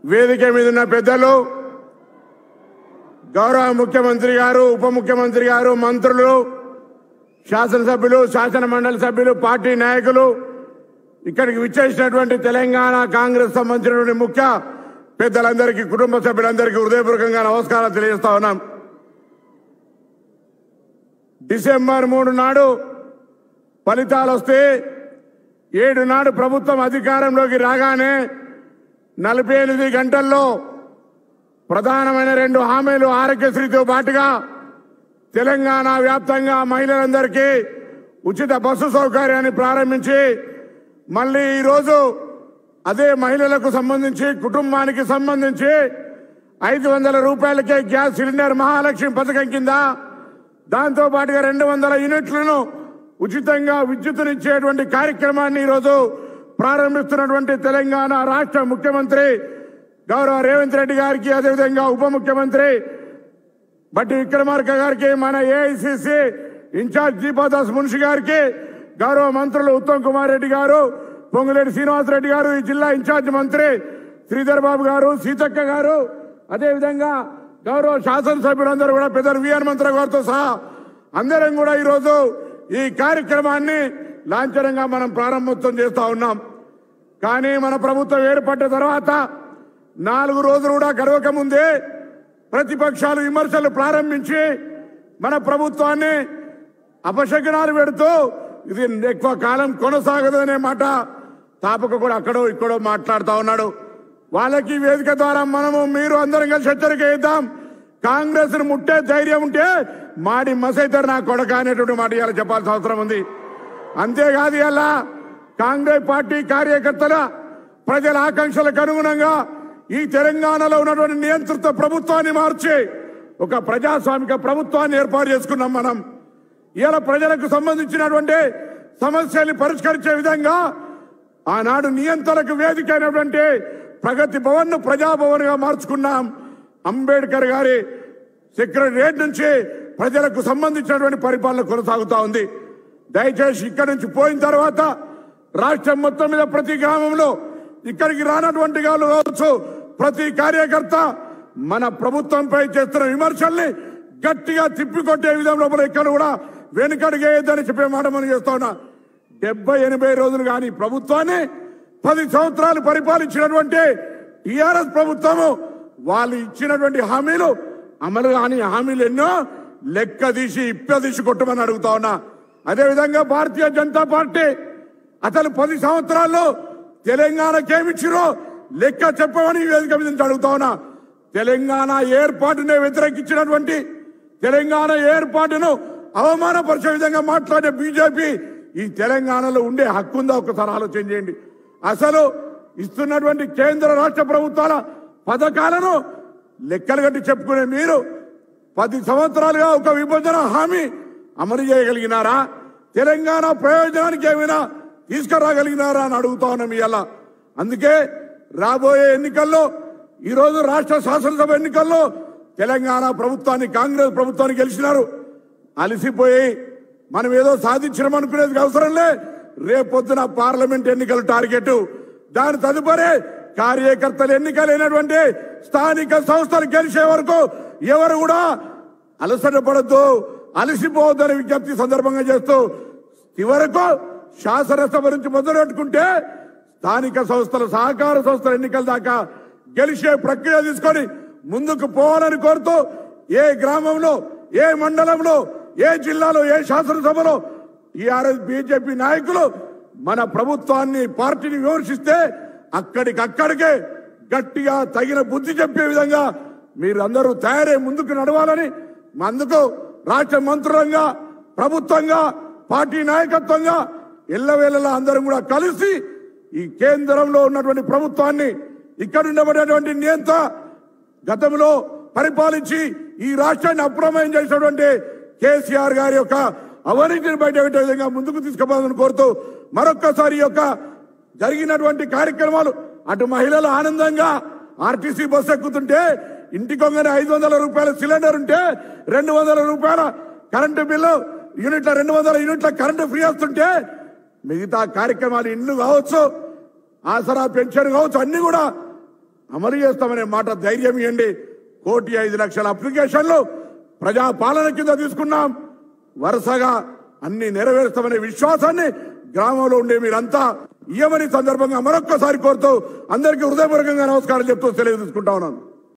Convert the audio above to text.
వేదిక మీద ఉన్న పెద్దలు, గౌరవ ముఖ్యమంత్రి గారు, ఉప ముఖ్యమంత్రి గారు, మంత్రులు, శాసనసభ్యులు, శాసన మండలి సభ్యులు, పార్టీ నాయకులు, ఇక్కడికి విచ్చేసినటువంటి తెలంగాణ కాంగ్రెస్ సంబంధించినటువంటి ముఖ్య పెద్దలందరికీ, కుటుంబ సభ్యులందరికీ హృదయపూర్వకంగా నమస్కారాలు తెలియజేస్తా ఉన్నాం. డిసెంబర్ 3 నాడు ఫలితాలు వస్తే 7 నాడు ప్రభుత్వం అధికారంలోకి రాగానే 48 గంటల్లో ప్రధానమైన 2 హామీలు ఆరోగ్యశ్రీతో పాటుగా తెలంగాణ వ్యాప్తంగా మహిళలందరికీ ఉచిత బస్సు సౌకర్యాన్ని ప్రారంభించి మళ్ళీ ఈరోజు అదే మహిళలకు సంబంధించి కుటుంబానికి సంబంధించి 500 రూపాయలకే గ్యాస్ సిలిండర్ మహాలక్ష్మి పథకం కింద దాంతో పాటుగా 200 యూనిట్లను ఉచితంగా విద్యుత్తునిచ్చేటువంటి కార్యక్రమాన్ని ఈరోజు ప్రారంభిస్తున్నటువంటి తెలంగాణ రాష్ట్ర ముఖ్యమంత్రి గౌరవ రేవంత్ రెడ్డి గారికి, అదేవిధంగా ఉప ముఖ్యమంత్రి బట్టి విక్రమార్క గారికి, మన ఏఐసిసి ఇన్ఛార్జ్ దీపాదాస్ మున్షి గారికి, గౌరవ మంత్రులు ఉత్తమ్ కుమార్ రెడ్డి గారు, పొంగులేటి శ్రీనివాసరెడ్డి గారు, ఈ జిల్లా ఇన్ఛార్జ్ మంత్రి శ్రీధర్ బాబు గారు, సీతక్క గారు, అదేవిధంగా గౌరవ శాసనసభ్యులందరూ కూడా పెద్దలు విఆర్ మంత్రి గారితో సహా అందరం కూడా ఈరోజు ఈ కార్యక్రమాన్ని లాంఛనంగా మనం ప్రారంభోత్సవం చేస్తా ఉన్నాం. కానీ మన ప్రభుత్వం ఏర్పడ్డ తర్వాత 4 రోజులు కూడా గడవక ముందే ప్రతిపక్షాలు విమర్శలు ప్రారంభించి మన ప్రభుత్వాన్ని అపశకునాలు పెడుతూ ఇది ఎక్కువ కాలం కొనసాగదు అనే మాట తాపక కూడా అక్కడో ఇక్కడో మాట్లాడుతూ ఉన్నాడు. వాళ్ళకి వేదిక ద్వారా మీరు అందరం కలిసి హెచ్చరిక ఇద్దాం. కాంగ్రెస్ ను ముట్టే ధైర్యం ఉంటే మాడి మసైతర్ నా కొడక అనేటువంటి మాట ఇలా చెప్పాల్సిన అవసరం ఉంది. అంతేకాదు ఇలా కాంగ్రెస్ పార్టీ కార్యకర్తల ప్రజల ఆకాంక్షలకు అనుగుణంగా ఈ తెలంగాణలో ఉన్నటువంటి నియంత్రిత ప్రభుత్వాన్ని మార్చి ఒక ప్రజాస్వామిక ప్రభుత్వాన్ని ఏర్పాటు చేసుకున్నాం. మనం ఇలా ప్రజలకు సంబంధించినటువంటి సమస్యల్ని పరిష్కరించే విధంగా ఆనాడు నియంత్రణకు వేదిక అయినటువంటి ప్రగతి భవన్ ను ప్రజాభవన్ గా మార్చుకున్నాం. అంబేద్కర్ గారి సెక్రటరియట్ నుంచి ప్రజలకు సంబంధించినటువంటి పరిపాలన కొనసాగుతా ఉంది. దయచేసి ఇక్కడి నుంచి పోయిన తర్వాత రాష్ట్రం మొత్తం మీద ప్రతి గ్రామంలో ఇక్కడికి రానటువంటి వాళ్ళు కావచ్చు, ప్రతి కార్యకర్త మన ప్రభుత్వంపై చేస్తున్న విమర్శల్ని గట్టిగా తిప్పికొట్టే విధంలో ఇక్కడ కూడా వెనుకడుగేయద్దని చెప్పే మాట మనం చేస్తా ఉన్నా. 70-80 రోజులు కానీ ప్రభుత్వాన్ని 10 సంవత్సరాలు పరిపాలించినటువంటి టీఆర్ఎస్ ప్రభుత్వము వాళ్ళు ఇచ్చినటువంటి హామీలు అమలు కాని హామీలు ఎన్నో లెక్క తీసి ఇప్పదీసి కొట్టమని అడుగుతా ఉన్నా. అదేవిధంగా భారతీయ జనతా పార్టీ అసలు 10 సంవత్సరాల్లో తెలంగాణకేమిచ్చిరో లెక్క చెప్పమని వేదిక మీద అడుగుతా ఉన్నా. తెలంగాణ ఏర్పాటునే వ్యతిరేకించినటువంటి, తెలంగాణ ఏర్పాటును అవమానపరిచే విధంగా మాట్లాడే బీజేపీ ఈ తెలంగాణలో ఉండే హక్కు ఉందా ఒకసారి ఆలోచన చేయండి. అసలు ఇస్తున్నటువంటి కేంద్ర రాష్ట్ర ప్రభుత్వాల పథకాలను లెక్కలు కట్టి చెప్పుకునే మీరు 10 సంవత్సరాలుగా ఒక విభజన హామీ అమలు చేయగలిగినారా? తెలంగాణ ప్రయోజనానికి ఏమైనా తీసుకురాగలిగినారా అని అడుగుతా ఉన్నాం ఇవాళ. అందుకే రాబోయే ఎన్నికల్లో, ఈరోజు రాష్ట్ర శాసనసభ ఎన్నికల్లో తెలంగాణ ప్రభుత్వాన్ని, కాంగ్రెస్ ప్రభుత్వాన్ని గెలిచినారు. అలసిపోయి మనం ఏదో సాధించడం అనుకునేది అవసరం లే. రేపొద్దున పార్లమెంట్ ఎన్నికల టార్గెట్, దాని తదుపరి కార్యకర్తలు ఎన్నికలైనటువంటి స్థానిక సంస్థలు గెలిచే వరకు ఎవరు కూడా అలసట పడద్దు, అలసిపోవద్దని విజ్ఞప్తి సందర్భంగా చేస్తూ చివరకు శాసనసభ నుంచి మొదలుపెట్టుకుంటే స్థానిక సంస్థల, సహకార సంస్థల ఎన్నికల దాకా గెలిచే ప్రక్రియ తీసుకొని ముందుకు పోవాలని కోరుతూ ఏ గ్రామంలో, ఏ మండలంలో, ఏ జిల్లాలో, ఏ శాసనసభలో టీఆర్ఎస్ బీజేపీ నాయకులు మన ప్రభుత్వాన్ని, పార్టీని విమర్శిస్తే అక్కడికక్కడికే గట్టిగా తగిన బుద్ధి చెప్పే విధంగా మీరందరూ తయారై ముందుకు నడవాలని, అందుకు రాష్ట్ర మంత్రులంగా, ప్రభుత్వంగా, పార్టీ నాయకత్వంగా ఎల్లవేళలా అందరం కూడా కలిసి ఈ కేంద్రంలో ఉన్నటువంటి ప్రభుత్వాన్ని, ఇక్కడ ఉండబడేటువంటి నియంత గతంలో పరిపాలించి ఈ రాష్ట్రాన్ని అప్రమేయం చేసినటువంటి కేసీఆర్ గారి యొక్క అవినీతిని బయటపెట్టే విధంగా ముందుకు తీసుకుపోవాలని కోరుతూ మరొక్కసారి యొక్క జరిగినటువంటి కార్యక్రమాలు, అటు మహిళలు ఆనందంగా ఆర్టీసీ బస్సు ఎక్కుతుంటే ఇంటికొంగనే 500 రూపాయల సిలిండర్ ఉంటే 200 రూపాయల కరెంటు బిల్లు యూనిట్ల 200 యూనిట్ల కరెంటు ఫ్రీ వస్తుంటే మిగతా కార్యక్రమాలు ఇండ్లు కావచ్చు, ఆసరా పెన్షన్ కావచ్చు, అన్ని కూడా అమలు చేస్తామనే మాట ధైర్యం ఇవ్వండి. 1,05,00,000 అప్లికేషన్లు ప్రజాపాలన కింద తీసుకున్నాం. వరుసగా అన్ని నెరవేరుస్తామనే విశ్వాసాన్ని గ్రామంలో ఉండే మీరంతా ఇయ్యమని సందర్భంగా మరొక్కసారి కోరుతూ అందరికీ హృదయపూర్వకంగా నమస్కారం చెప్తూ సెలవు తీసుకుంటా ఉన్నాను.